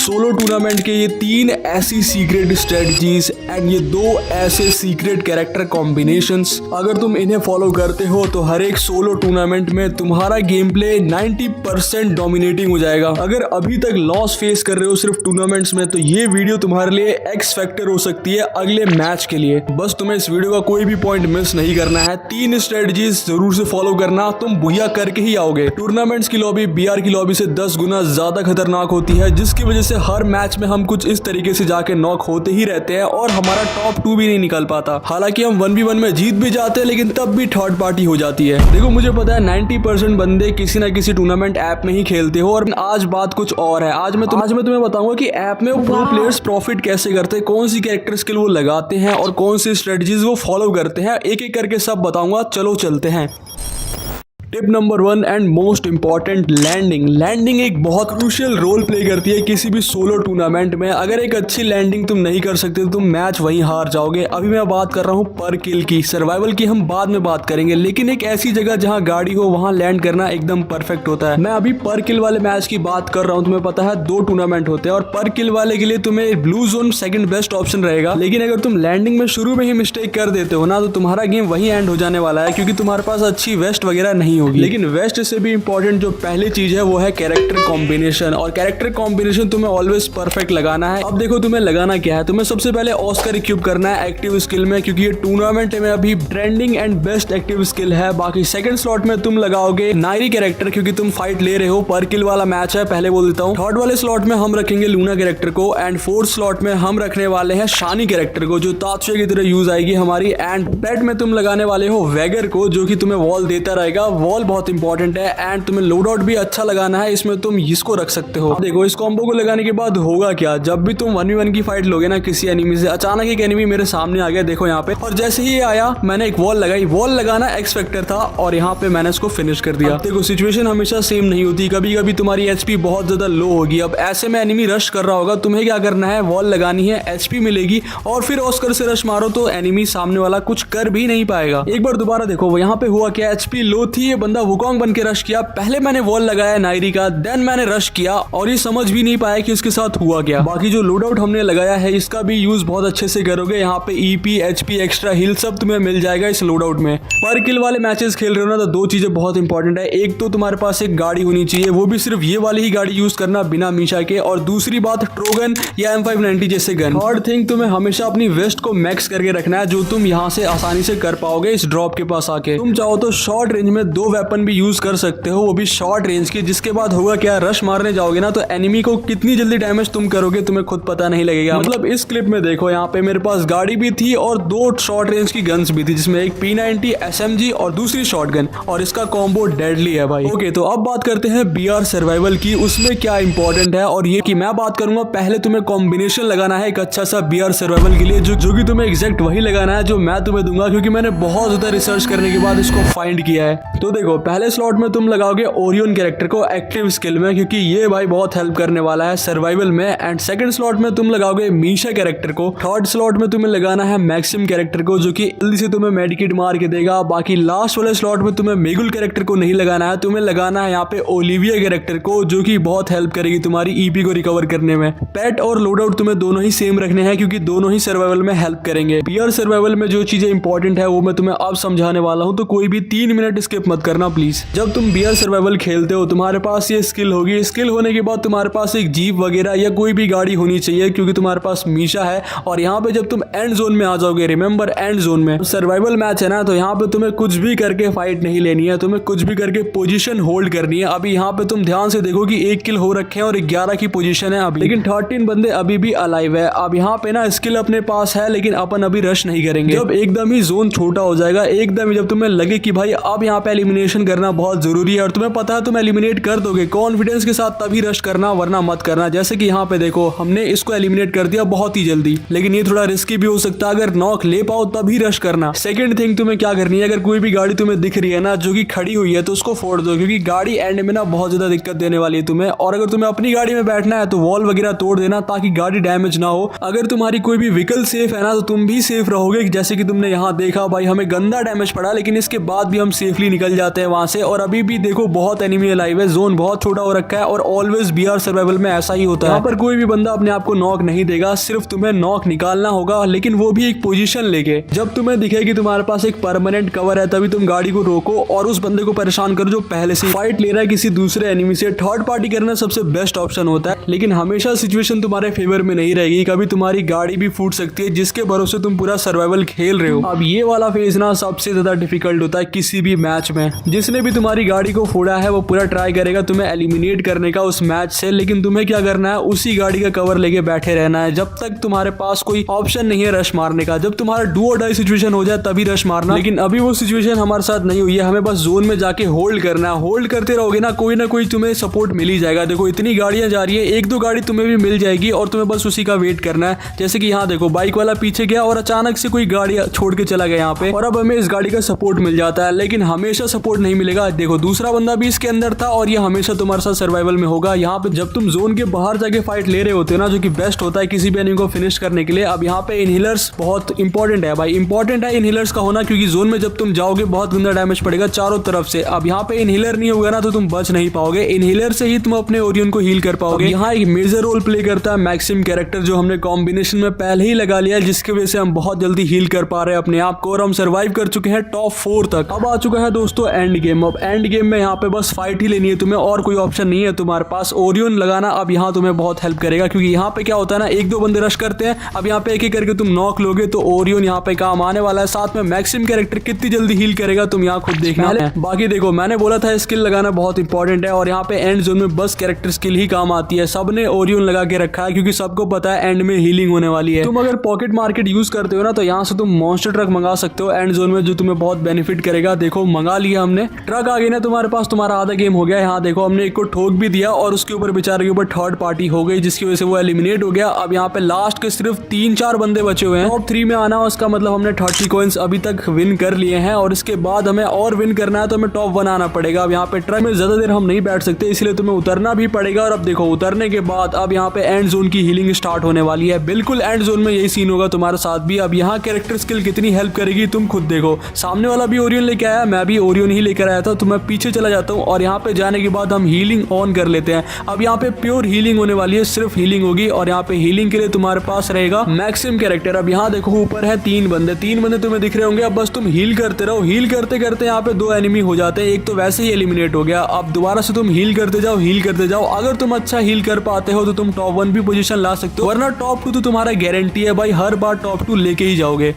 Solo tournament के ये 3 ऐसी सीक्रेट स्ट्रेटजीज एंड ये 2 ऐसे सीक्रेट कैरेक्टर कॉम्बिनेशंस, अगर तुम इन्हें फॉलो करते हो तो हर एक सोलो टूर्नामेंट में तुम्हारा गेम प्ले 90% डोमिनेटिंग हो जाएगा। अगर अभी तक लॉस फेस कर रहे हो सिर्फ टूर्नामेंट्स में, तो ये वीडियो तुम्हारे लिए एक्स फैक्टर हो सकती है अगले मैच के लिए। बस तुम्हें इस वीडियो का कोई भी पॉइंट मिस नहीं करना है। 3 स्ट्रेटजीज जरूर से फॉलो करना, तुम बुया करके ही आओगे। टूर्नामेंट्स की लॉबी बीआर की लॉबी से 10 गुना ज्यादा खतरनाक होती है, जिसकी वजह से हर मैच में हम कुछ इस तरीके से जाके नॉक होते ही रहते हैं और हमारा टॉप 2 भी नहीं निकल पाता। हालांकि हम 1v1 में जीत भी जाते हैं, लेकिन तब भी थर्ड पार्टी हो जाती है। देखो, मुझे पता है 90% बंदे किसी ना किसी टूर्नामेंट ऐप में ही खेलते हो, और आज बात कुछ और है। आज मैं तुम्हें बताऊंगा कि ऐप में वो प्रो प्लेयर्स प्रॉफिट कैसे करते हैं, कौन सी कैरेक्टर स्किल वो लगाते हैं और कौन सी स्ट्रेटजीज वो फॉलो करते हैं। एक एक करके सब बताऊंगा, चलो चलते हैं। Tip number 1 and most important, landing. Landing एक बहुत क्रूशियल रोल प्ले करती है किसी भी सोलो टूर्नामेंट में। अगर एक अच्छी लैंडिंग तुम नहीं कर सकते तो तुम मैच वहीं हार जाओगे। अभी मैं बात कर रहा हूँ पर किल की। सर्वाइवल की हम बाद में बात करेंगे, लेकिन एक ऐसी जगह जहाँ गाड़ी हो वहाँ लैंड करना एकदम परफेक्ट होता है। मैं अभी पर किल वाले मैच की बात कर रहा हूँ। तुम्हें पता है 2 टूर्नामेंट होते हैं और पर किल वाले के लिए तुम्हें blue zone second best option रहेगा। लेकिन अगर तुम लैंडिंग में शुरू में ही मिस्टेक कर देते हो ना, तो तुम्हारा गेम वहीं एंड हो जाने वाला है, क्योंकि तुम्हारे पास अच्छी वेस्ट वगैरह नहीं होगी। लेकिन वेस्ट से भी इंपॉर्टेंट जो पहली चीज है वो है कैरेक्टर कॉम्बिनेशन। और कैरेक्टर कॉम्बिनेशन तुम्हें ऑलवेज परफेक्ट लगाना है। अब देखो, तुम्हें लगाना क्या है। तुम्हें सबसे पहले ऑस्कर इक्विप करना है एक्टिव स्किल में, क्योंकि ये टूर्नामेंट में अभी trending and best active skill है। बाकी सेकंड स्लॉट में तुम लगाओगे नायरी कैरेक्टर, क्योंकि तुम फाइट ले रहे हो, पर किल वाला मैच है, पहले बोल देता हूँ। थर्ड वाले स्लॉट में हम रखेंगे लूना कैरेक्टर को, एंड फोर्थ स्लॉट में हम रखने वाले हैं शानी कैरेक्टर को, जो तात्या की तरह यूज आएगी हमारी। एंड पेट में तुम लगाने वाले हो वैगर को, जो कि तुम्हें वॉल देता रहेगा। वॉल बहुत इंपॉर्टेंट है। एंड तुम्हें लोड आउट भी अच्छा लगाना है, इसमें तुम इसको रख सकते हो। देखो, इस कॉम्बो को लगाने के बाद होगा क्या, जब भी तुम 1v1 की फाइट लोगे ना किसी एनिमी से, अचानक एक एनिमी मेरे सामने आ गया, देखो यहाँ पे, और जैसे ही आया मैंने एक वॉल लगाई। वॉल लगाना एक्स फैक्टर था और यहाँ पे मैंने इसको फिनिश कर दिया। देखो, सिचुएशन हमेशा सेम नहीं होती, कभी कभी तुम्हारी एचपी बहुत ज्यादा लो होगी। अब ऐसे में एनिमी रश कर रहा होगा, तुम्हें क्या करना है, वॉल लगानी है, एचपी मिलेगी और फिर ऑस्कर से रश मारो, तो एनिमी सामने वाला कुछ कर भी नहीं पाएगा। एक बार दोबारा देखो, यहाँ पे हुआ क्या, एचपी लो थी, ये बंदा वुकोंग बन के रश किया। पहले मैंने वॉल लगाया नायरी का, देन मैंने रश किया, और ये समझ भी नहीं पाया कि इसके साथ हुआ क्या। बाकी जो लोड आउट हमने लगाया है, इसका भी यूज बहुत अच्छे से करोगे। यहाँ पे ईपी, एचपी, एक्स्ट्रा हील सब तुम्हें मिल जाएगा इस लोड आउट में। पर किल वाले मैचेस खेल रहे हो ना, तो 2 चीजें बहुत इंपॉर्टेंट है। एक तो तुम्हारे पास एक गाड़ी होनी चाहिए, वो भी सिर्फ ये वाली ही गाड़ी यूज करना बिना मीशा के, और दूसरी बात ट्रोगन या M590 जैसे गन। थर्ड थिंग, तुम्हें हमेशा अपनी वेस्ट को मैक्स करके रखना है, जो तुम यहाँ से आसानी से कर पाओगे इस ड्रॉप के पास आके। तुम चाहो तो शॉर्ट रेंज में 2 वेपन भी यूज कर सकते हो, वो भी शॉर्ट रेंज की। जिसके बाद होगा क्या, रश मारने जाओगे ना, तो एनिमी को कितनी जल्दी डैमेज तुम करोगे तुम्हें खुद पता नहीं लगेगा। मतलब इस क्लिप में देखो, यहाँ पे मेरे पास गाड़ी भी थी और 2 शॉर्ट रेंज की गन्स भी थी, जिसमें एक P90 SMG और दूसरी शॉटगन, और इसका कॉम्बो डेडली है भाई। ओके, तो अब बात करते हैं बीआर सर्वाइवल की, उसमें क्या इंपॉर्टेंट है। और ये कि मैं बात करूंगा, पहले तुम्हें कॉम्बिनेशन लगाना है एक अच्छा सा बीआर सर्वाइवल के लिए, जो कि तुम्हें एग्जैक्ट वही लगाना है जो मैं तुम्हें दूंगा, क्योंकि मैंने बहुत ज्यादा रिसर्च करने के बाद इसको फाइंड किया है। तो देखो, पहले स्लॉट में तुम लगाओगे ओरियन कैरेक्टर को एक्टिव स्किल में, क्योंकि ये भाई बहुत हेल्प करने वाला है सर्वाइवल में। एंड सेकंड स्लॉट में तुम लगाओगे मीशा कैरेक्टर को। थर्ड स्लॉट में तुम्हें लगाना है मैक्सिम कैरेक्टर को, जो कि जल्दी से तुम्हें मेडिकेट मार के देगा। बाकी लास्ट वाले स्लॉट में तुम्हें मेगुल कैरेक्टर को नहीं लगाना है, तुम्हें लगाना है यहाँ पे ओलिविया कैरेक्टर को, जो कि बहुत हेल्प करेगी तुम्हारी ईपी को रिकवर करने में। पेट और लोड आउट तुम्हें दोनों ही सेम रखने हैं, क्योंकि दोनों ही सर्वाइवल में हेल्प करेंगे। बीआर सर्वाइवल में जो चीजें इंपॉर्टेंट है वो मैं तुम्हें अब समझाने वाला हूँ, तो कोई भी 3 मिनट स्किप मत करना प्लीज। जब तुम बीआर सर्वाइवल खेलते हो, तुम्हारे पास ये स्किल होगी। स्किल होने के बाद तुम्हारे पास एक जीप वगैरह या कोई भी गाड़ी होनी चाहिए, क्योंकि तुम्हारे पास मीशा है। और यहाँ पे जब तुम एंड जोन में आ जाओगे, रिमेंबर एंड जोन में सर्वाइवल मैच है ना, तो यहाँ पे तुम्हें कुछ भी करके फाइट नहीं लेनी है, तुम्हें कुछ भी करके पोजीशन होल्ड करनी है। अभी यहाँ पे तुम ध्यान से देखो कि 1 किल हो रखे हैं और 11 की पोजीशन है अभी, लेकिन 13 बंदे अभी भी अलाइव है। अब यहाँ पे ना स्किल अपने पास है, लेकिन अपन अभी रश नहीं करेंगे। जब एकदम ही जोन छोटा हो जाएगा, एकदम ही जब तुम्हें लगे कि भाई अब यहाँ पे एलिमिनेशन करना बहुत जरूरी है, और तुम्हें पता है तुम एलिमिनेट कर दोगे, कॉन्फिडेंस के साथ तभी रश करना, वरना मत करना। जैसे कि यहाँ पे देखो, हमने इसको एलिमिनेट कर दिया बहुत ही जल्दी, लेकिन ये थोड़ा रिस्की भी हो सकता है। अगर नॉक ले पाओ तभी रश करना। सेकंड थिंग तुम्हें क्या करनी है, अगर कोई भी गाड़ी तुम्हें दिख रही है ना जो कि खड़ी हुई है, तो उसको फोड़ दो, क्योंकि गाड़ी एंड में ना बहुत ज्यादा दिक्कत देने वाली है तुम्हें। और अगर तुम्हें अपनी गाड़ी में बैठना है तो वॉल वगैरह तोड़ देना, ताकि गाड़ी डैमेज ना हो। अगर तुम्हारी कोई भी व्हीकल सेफ है ना, तो तुम भी सेफ रहोगे। जैसे कि तुमने यहाँ देखा भाई, हमें गंदा डैमेज पड़ा, लेकिन इसके बाद भी हम सेफली निकल जाते हैं वहां से। और अभी भी देखो बहुत एनिमी अलाइव है, जोन बहुत छोटा हो रखा है और ऑलवेज बीआर सर्वाइवल में ऐसा ही होता है। यहाँ पर कोई भी बंदा अपने आप को नॉक नहीं देगा, सिर्फ तुम्हें नॉक निकालना होगा, लेकिन वो भी एक पोजीशन लेके। जब तुम्हें दिखे कि तुम्हारे पास एक परमानेंट कवर है तभी तुम गाड़ी को रोको और उस बंदे को परेशान करो जो पहले से फाइट ले रहा है किसी दूसरे एनिमी से। थर्ड पार्टी करना सबसे बेस्ट ऑप्शन होता है, लेकिन हमेशा सिचुएशन तुम्हारे फेवर में नहीं रहेगी, कभी तुम्हारी गाड़ी भी फूट सकती है जिसके भरोसे तुम पूरा सर्वाइवल खेल रहे हो। अब ये वाला फेज ना सबसे ज्यादा डिफिकल्ट होता है किसी भी मैच में। जिसने भी तुम्हारी गाड़ी को फोड़ा है वो पूरा ट्राई करेगा तुम्हें एलिमिनेट करने का उस मैच से, लेकिन तुम्हें क्या करना है, उसी गाड़ी का कवर लेके बैठे रहना है जब तक तुम्हारे पास कोई ऑप्शन नहीं है रश मारने का। जब तुम्हारा डू और डाई सिचुएशन हो जाए तभी रश मारना, लेकिन अभी वो सिचुएशन हमारे साथ नहीं हुई है। हमें बस जोन में जाके होल्ड करना है। होल्ड करते रहोगे ना कोई तुम्हें सपोर्ट मिल ही जाएगा। देखो इतनी गाड़ियां जा रही है, एक दो गाड़ी तुम्हें भी मिल जाएगी और तुम्हें बस उसी का वेट करना है। जैसे कि यहाँ देखो बाइक वाला पीछे गया और अचानक से कोई गाड़ी छोड़ के चला गया यहाँ पे, और अब हमें इस गाड़ी का सपोर्ट मिल जाता है, लेकिन हमेशा सपोर्ट नहीं मिलेगा। देखो दूसरा बंदा भी इसके अंदर था और ये हमेशा तुम्हारे साथ सर्वाइवल में होगा। यहाँ पे जब तुम जोन के बाहर जाके फाइट ले रहे होते हो ना, जो कि बेस्ट होता है किसी भी एनिमी को फिनिश करने के लिए। अब यहाँ पे इनहेलर्स बहुत इंपॉर्टेंट है भाई, इंपॉर्टेंट है इनहेलर्स का होना, क्योंकि जोन में जब तुम जाओगे बहुत गंदा डैमेज पड़ेगा चारों तरफ से। अब यहाँ पे इनहेलर नहीं होगा ना तो तुम बच नहीं पाओगे, इनहेलर से ही तुम अपने ओरियन को हील कर पाओगे। यहाँ एक मेजर रोल प्ले करता है मैक्सिम कैरेक्टर, जो हमने कॉम्बिनेशन में पहले ही लगा लिया है, जिसकी वजह से हम बहुत जल्दी हील कर पा रहे हैं अपने आप को और हम सर्वाइव कर चुके हैं टॉप 4 तक। अब आ चुका है दोस्तों एंड गेम। अब एंड गेम में यहाँ पे बस फाइट ही लेनी है तुम्हें और कोई ऑप्शन नहीं है तुम्हारे पास। ओरियन लगाना अब यहाँ तुम्हें बहुत हेल्प करेगा, क्योंकि यहाँ पे क्या होता है ना, एक दो बंदे रश करते हैं। अब यहाँ पे एक एक करके तुम नॉक लोगे तो ओरियन यहाँ पे काम आने वाला है। साथ में मैक्सिम कैरेक्टर कितनी जल्दी हील करेगा तुम यहाँ खुद देखना है। बाकी देखो मैंने बोला था स्किल लगाना बहुत इंपॉर्टेंट है, और यहाँ पे एंड जोन में बस कैरेक्टर स्किल ही काम आती है। सबने ओरियन लगा के रखा है क्योंकि सबको पता है एंड में हीलिंग होने वाली है। तुम अगर पॉकेट मार्केट यूज करते हो ना तो यहाँ से तुम मॉन्स्टर ट्रक मंगा सकते हो एंड जोन में, जो तुम्हें बहुत बेनिफिट करेगा। देखो मंगा लिया हमने, ट्रक आ गई ना तुम्हारे पास, तुम्हारा आधा गेम हो गया। यहाँ देखो हमने एक को ठोक भी दिया और उसके ऊपर बेचारे के ऊपर थर्ड पार्टी हो गई, जिसकी वजह से वो एलिमिनेट हो गया। अब यहाँ पे लास्ट के सिर्फ 3-4 बंदे बचे हुए हैं टॉप 3 में आना, उसका मतलब हमने 30 कॉइंस अभी तक विन कर लिए हैं और इसके बाद हमें और विन करना है तो हमें टॉप 1 आना पड़ेगा। अब यहाँ पे ट्रक में ज्यादा देर हम नहीं बैठ सकते, इसलिए तुम्हें उतरना भी पड़ेगा। और अब देखो उतरने के बाद अब यहाँ पे एंड जोन की हीलिंग स्टार्ट होने वाली है। बिल्कुल एंड जोन में यही सीन होगा तुम्हारे साथ भी। अब यहाँ कैरेक्टर स्किल कितनी हेल्प करेगी तुम खुद देखो। सामने वाला भी ओरियन लेके आया, मैं भी ओरियन ही लेकर आया था, तो मैं पीछे चला जाता हूँ और यहाँ पे जाने के बाद हम हीलिंग ऑन कर लेते हैं। अब यहाँ पे प्योर हीलिंग होने वाली है, सिर्फ हीलिंग होगी और यहाँ पे हीलिंग के लिए तुम्हारे पास रहेगा मैक्सिम कैरेक्टर। अब यहाँ देखो ऊपर है 3 बंदे तुम्हें दिख रहे होंगे। अब बस तुम हील करते रहो, हील करते करते यहाँ पे 2 एनिमी हो जाते हैं, एक तो वैसे ही एलिमिनेट हो गया। अब दोबारा से तुम हील करते जाओ। अगर तुम अच्छा हील कर पाते हो तो तुम टॉप 1 भी पोजीशन ला सकते हो, वरना टॉप 2 तो तुम्हारा गारंटी है भाई, हर बार टॉप 2 लेके ही जाओगे।